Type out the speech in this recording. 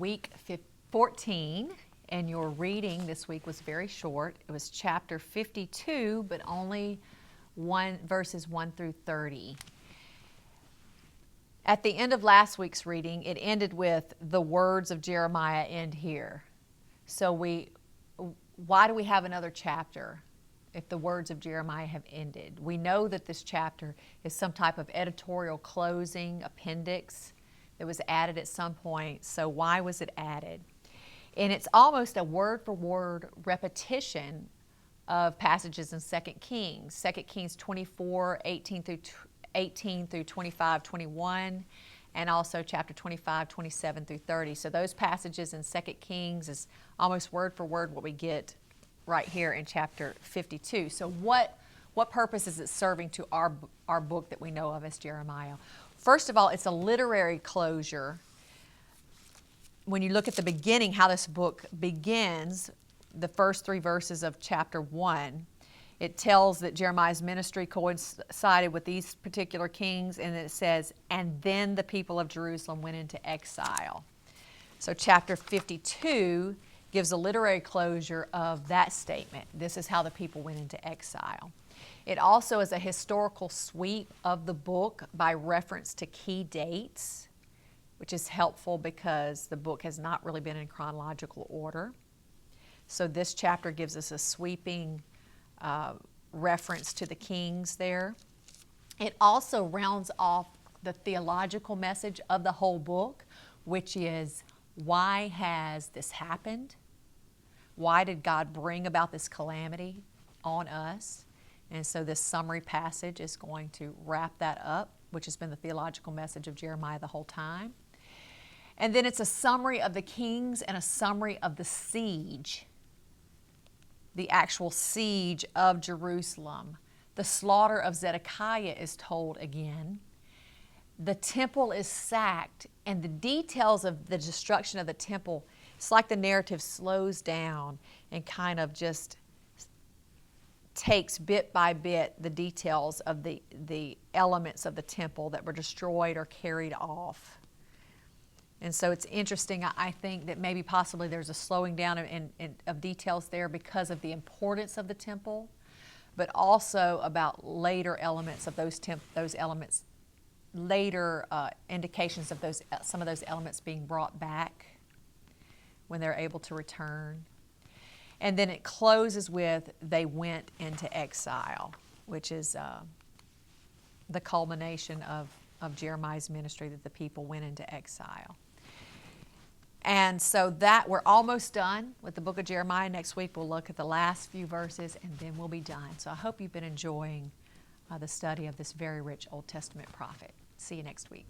week 14, and your reading this week was very short. It was chapter 52, but only verses 1 through 30. At the end of last week's reading, it ended with the words of Jeremiah end here. So why do we have another chapter if the words of Jeremiah have ended? We know that this chapter is some type of editorial closing appendix that was added at some point. So why was it added? And it's almost a word-for-word repetition of passages in 2 Kings. 2 Kings 24, 18 through 25, 21, and also chapter 25, 27 through 30. So those passages in 2 Kings is almost word for word what we get right here in chapter 52. So what purpose is it serving to our book that we know of as Jeremiah? First of all, it's a literary closure. When you look at the beginning, how this book begins, the first 3 verses of chapter 1, it tells that Jeremiah's ministry coincided with these particular kings, and it says, and then the people of Jerusalem went into exile. So chapter 52 gives a literary closure of that statement. This is how the people went into exile. It also is a historical sweep of the book by reference to key dates, which is helpful because the book has not really been in chronological order. So this chapter gives us a sweeping reference to the kings there. It also rounds off the theological message of the whole book, which is, why has this happened? Why did God bring about this calamity on us? And so this summary passage is going to wrap that up, which has been the theological message of Jeremiah the whole time. And then it's a summary of the kings and a summary of the siege, the actual siege of Jerusalem. The slaughter of Zedekiah is told again. The temple is sacked, and the details of the destruction of the temple, it's like the narrative slows down and kind of just takes bit by bit the details of the elements of the temple that were destroyed or carried off. And so it's interesting, I think, that maybe possibly there's a slowing down of details there because of the importance of the temple, but also about later elements of those elements, later indications of some of those elements being brought back when they're able to return. And then it closes with, they went into exile, which is the culmination of Jeremiah's ministry, that the people went into exile. And so that we're almost done with the book of Jeremiah. Next week we'll look at the last few verses and then we'll be done. So I hope you've been enjoying the study of this very rich Old Testament prophet. See you next week.